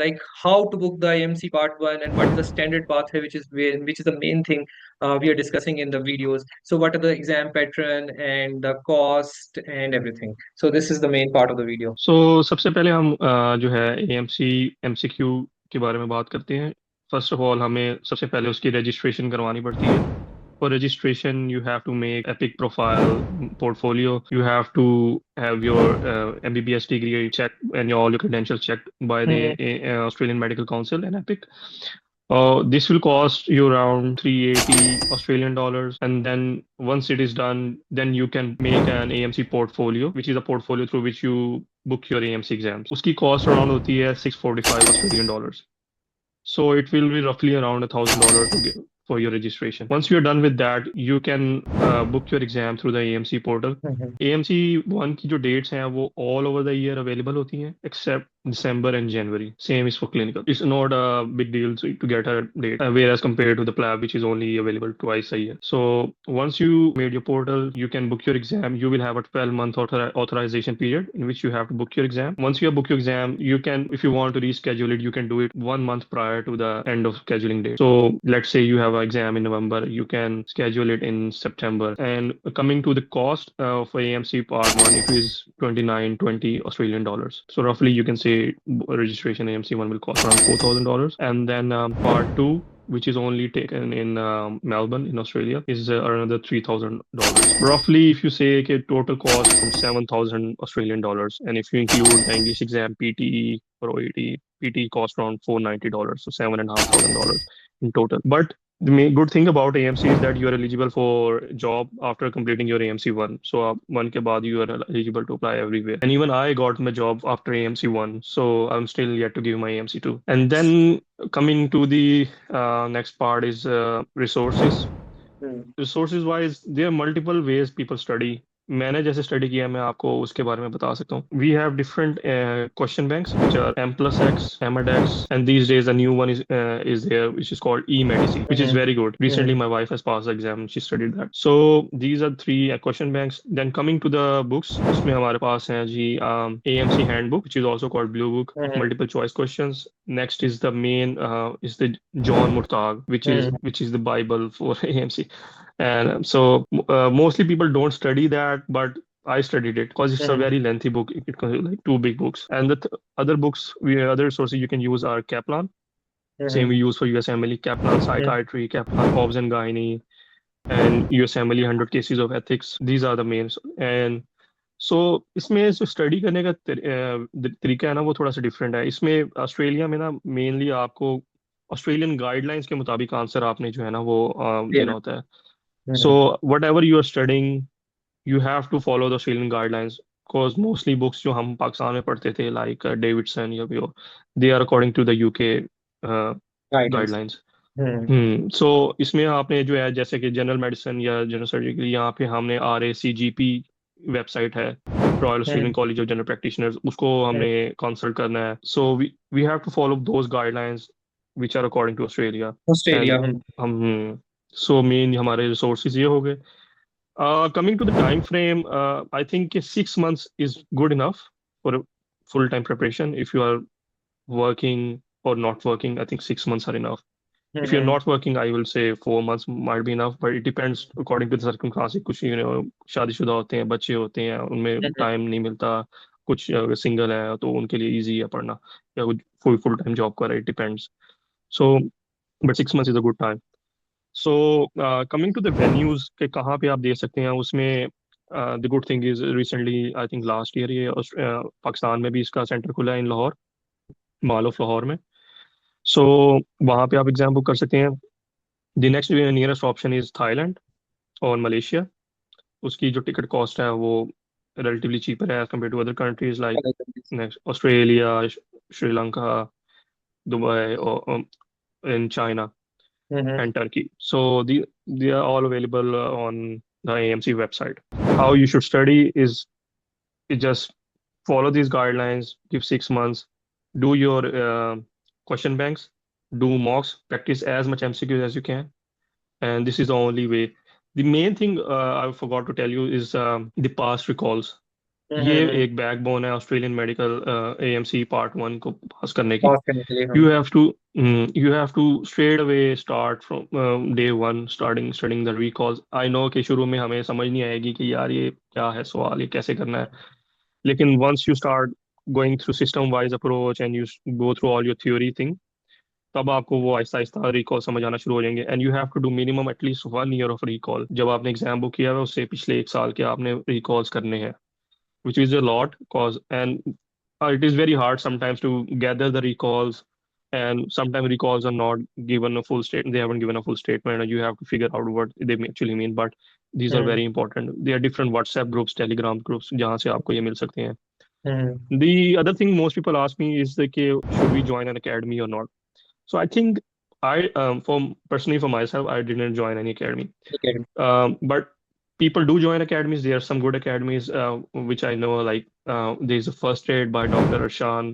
like how to book the AMC Part 1 and what is the standard pathway, which is the main thing we are discussing in the videos. So what are the exam pattern and the cost and everything. So this is the main part of the video. सबसे पहले हम जो है AMC MCQ के बारे में बात करते हैं। फर्स्ट ऑफ ऑल हमें सबसे पहले उसकी रजिस्ट्रेशन करवानी पड़ती है। For registration, you have to make Epic profile portfolio. You have to have your MBBS degree checked and all your credentials checked by the Australian Medical Council and Epic. This will cost you around 380 Australian dollars, and then once it is done, then you can make an AMC portfolio, which is a portfolio through which you book your AMC exams. उसकी cost around होती है 645 Australian dollars. So it will be roughly around $1,000 to get for your registration. Once you're done with that, you can book your exam through the AMC portal. AMC 1 की जो dates हैं वो all over the year available होती हैं except December and January. Same is for clinical. It's not a big deal to get a date, whereas compared to the PLAB, which is only available twice a year. So once you made your portal, you can book your exam. You will have a 12-month authorization period in which you have to book your exam. Once you have booked your exam, you can, if you want to reschedule it, you can do it 1 month prior to the end of scheduling date. So let's say you have an exam in November, you can schedule it in September. And coming to the cost for AMC Part 1, it is 29.20 Australian dollars. So roughly you can say registration AMC 1 will cost around $4,000. And then Part 2, which is only taken in Melbourne in Australia, is another $3,000. Roughly, if you say a total cost from 7,000 Australian dollars, and if you include the English exam, PTE or OET, PTE costs around $490, so $7,500 in total. But the good thing about AMC is that you are eligible for job after completing your AMC 1. So 1 ke baad you are eligible to apply everywhere. And even I got my job after AMC 1. So I'm still yet to give my AMC 2. And then coming to the next part is resources. Resources wise, there are multiple ways people study. मैंने जैसे study किया मैं आपको उसके बारे में बता सकता हूँ. We have different question banks which are M+X, M+X, and these days a new one is there which is called eMedicine, which is very good. Recently my wife has passed the exam, she studied that. So these are 3 question banks. Then coming to the books, उसमें हमारे पास है जी AMC handbook, which is also called Blue Book, multiple choice questions. Next is the main is the John Murtagh, which is the Bible for AMC. And so mostly people don't study that, but I studied it because it's a very lengthy book. It consists like 2 big books. And the other books, other sources you can use are Kaplan. Same we use for USMLE, Kaplan Psychiatry, Kaplan Obs and Gynae, and USMLE 100 Cases of Ethics. These are the main. And so इसमें जो study करने का तरीका है ना वो थोड़ा सा डिफरेंट है. इसमें ऑस्ट्रेलिया में ना मेनली आपको ऑस्ट्रेलियन गाइडलाइंस के मुताबिक आंसर आपने जो है ना वो देना होता है. So whatever you are studying, you have to follow the Australian guidelines because mostly books जो हम पाकिस्तान में पढ़ते थे like Davidson या भी हो, they are according to the UK guidelines. So इसमें आपने जो है जैसे कि जनरल मेडिसिन या जनरल सर्जरी के लिए यहाँ पे हमने RACGP वेबसाइट है, royal Australian college of general practitioners, उसको हमने कंसल्ट करना है. So we have to follow those guidelines which are according to Australia. हम So मेन हमारे रिसोर्सेज ये हो गए. Coming to the time frame, I think 6 months is good enough for a full-time preparation. If you are working or not working, I think 6 months are enough. If you're not working, I will say 4 months might be enough, but it depends according to the circumstances. कुछ शादीशुदा होते हैं, बच्चे होते हैं, उनमें time नहीं मिलता. कुछ सिंगल है तो उनके लिए इजी है पढ़ना, या फुल टाइम जॉब कर रहे, it depends. So but 6 months is a good time. So coming to the venues के कहाँ पे आप दे सकते हैं, उसमें the good thing is recently I think last year ये पाकिस्तान में भी इसका सेंटर खुला है इन लाहौर, मॉल ऑफ लाहौर में. So वहाँ पे आप एग्जाम बुक कर सकते हैं. The next nearest option is Thailand और मलेशिया. उसकी जो टिकट कॉस्ट है वो relatively cheaper as compared to other countries like next Australia, Sri Lanka, Dubai, or in China. And Turkey. So they are all available on the AMC website. How you should study is just follow these guidelines, give 6 months, do your question banks, do mocks, practice as much MCQs as you can. And this is the only way. The main thing I forgot to tell you is the past recalls. ये हम्म। एक backbone है Australian medical AMC part one को पास करने की। पास करने के लिए you हम। have to you have to straight away start from day one starting studying the recalls. I know कि शुरू में हमें समझ नहीं आएगी कि यार ये क्या है सवाल, ये कैसे करना है, लेकिन once you start going through system wise approach and you go through all your theory thing, तब आपको वो आहिस्ता आहिस्ता रिकॉल समझ आना शुरू हो जाएंगे। And you have to do minimum at least 1 year of recall. जब आपने एग्जाम बुक किया है उससे पिछले 1 साल के आपने रिकॉल्स करने हैं, which is a lot cause and it is very hard sometimes to gather the recalls, and sometimes recalls are not given a full statement, they haven't given a full statement and you have to figure out what they actually mean, but these are hmm very important. There are different WhatsApp groups, Telegram groups जहाँ से आपको ये मिल सकते हैं। हम्म। The other thing most people ask me is that should we join an academy or not? So I think I for personally for myself I didn't join any academy. ठीक है। But people do join academies. There are some good academies, which I know, like there's a first aid by Dr. Arshan.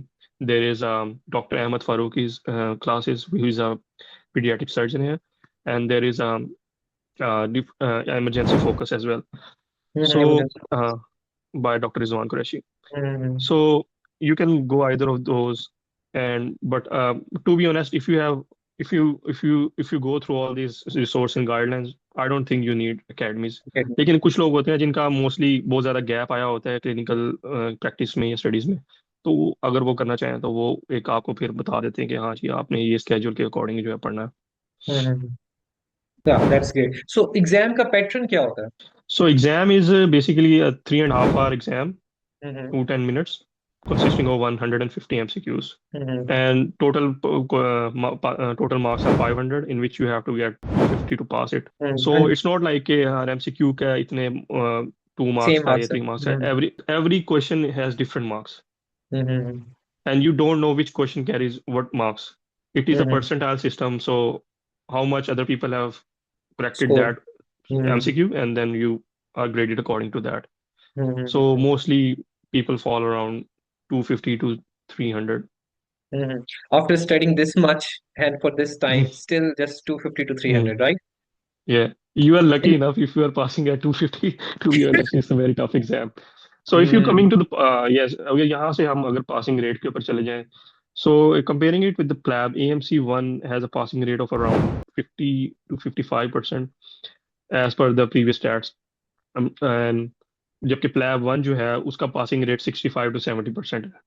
There is Dr. Ahmed Farouqi's classes, who is a pediatric surgeon here. And there is emergency focus as well. So emergency. by Dr. Rizwan Qureshi. Hmm. So you can go either of those. And but to be honest, if you go through all these resource and guidelines, I don't think you need academies. ठीक है। लेकिन कुछ लोग होते हैं जिनका mostly बहुत ज़्यादा गैप आया होता है क्लिनिकल प्रैक्टिस में या स्टडीज़ में, तो अगर वो करना चाहें तो वो एक आपको फिर बता देते हैं कि हाँ जी आपने ये स्केड्यूल के अकॉर्डिंग जो है पढ़ना है। हम्म। Yeah, that's great. So exam का पैटर्न क्या होता है? So exam is basically a 3.5 hour exam, hmm. 2 10 minutes, consisting of 150 MCQs. Hmm. And total marks are 500, in which you have to get 250 to pass it. So it's not like यार MCQ का इतने 2 marks same का या marks है। 3 marks है. Every question has different marks, hmm. and you don't know which question carries what marks. It is a hmm. percentile system, so how much other people have corrected score. that hmm. MCQ, and then you are graded according to that. So hmm. mostly people fall around 250 to 300. Hmm. After studying this much and for this time, still just 250 to Hmm. 300, right? Yeah, you are lucky And- enough if you are passing at 250. To be honest, it's a very tough exam. So if you hmm. coming to the yes, अगर यहाँ से हम अगर passing rate के ऊपर चले जाएं, so comparing it with the PLAB, AMC 1 has a passing rate of around 50 to 55% as per the previous stats. And जबकि PLAB 1 जो है उसका passing rate 65 to 70% है.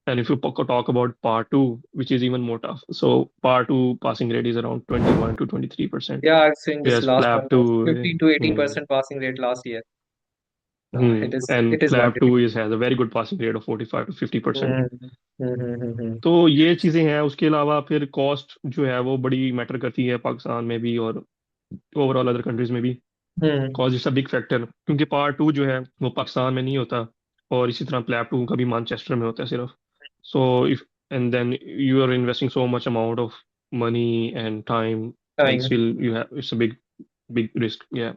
And if you talk about part 2, which is even more tough, so part 2 passing rate is around 21 to 23%, Yeah, I've seen this whereas last one PLAB was 2, 15 to hmm, 18% passing rate last year. It and is what PLAB it 2 is. has a very good passing rate of 45 to 50%. हम्म। हम्म। तो ये चीज़ें हैं। उसके अलावा फिर cost जो है वो बड़ी मैटर करती है पाकिस्तान में भी और ओवरऑल अदर कंट्रीज में भी। Hmm. Cost is a big factor, क्योंकि पार्ट 2 जो है वो पाकिस्तान में नहीं होता, और इसी तरह प्लैब 2 का भी मानचेस्टर में होता है सिर्फ। So if and then you are investing so much amount of money and time, and time. Still you have it's a big big risk. या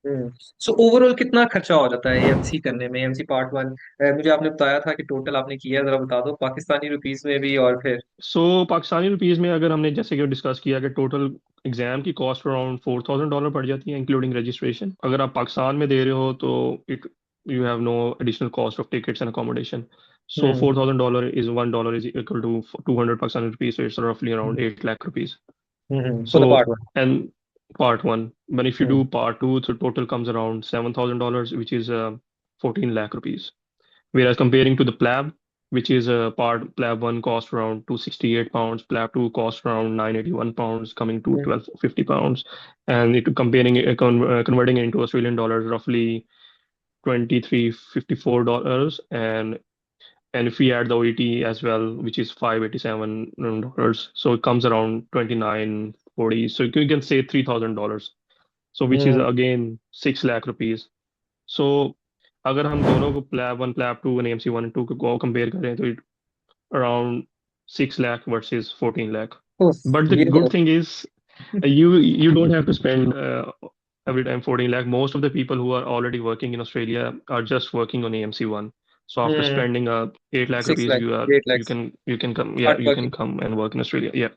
हम्म। सो ओवरऑल कितना खर्चा हो जाता है एएमसी करने में, एएमसी पार्ट वन? मुझे आपने बताया था कि टोटल आपने किया है, जरा बता दो पाकिस्तानी रुपीस में भी और फिर। सो पाकिस्तानी रुपीज में अगर हमने जैसे कि डिस्कस किया कि टोटल एग्जाम की कॉस्ट अराउंड $4,000 पड़ जाती है इंक्लूडिंग रजिस्ट्रेशन। अगर आप पाकिस्तान में दे रहे हो तो it you have no additional cost of tickets and accommodation. So hmm. $4,000 is $1 is equal to 200 Pakistani rupees, so it's roughly around 8 lakh rupees. For the So, part one. and part one, but if you hmm. do part two, the total comes around $7,000, which is 14 lakh rupees. Whereas comparing to the PLAB, which is a part PLAB 1 cost around 268 pounds, PLAB 2 cost around 981 pounds, coming to 1250 pounds, and it comparing it, converting it into Australian dollars, roughly $2354, and if we add the OET as well, which is $587, so it comes around 2940. So you can say $3,000. So which is hmm. again 6 lakh rupees. So अगर हम दोनों को PLAB 1 PLAB 2 and AMC 1 and 2 को compare करें तो it around 6 lakh versus 14 lakh. उफ, But the ये तो। good thing is you don't have to spend every time 14 lakh. Most of the people who are already working in Australia are just working on AMC 1. So after hmm. spending 8 lakh six rupees, lakh you are 8 lakhs you can come, yeah, start you can working. come and work in Australia. Yeah.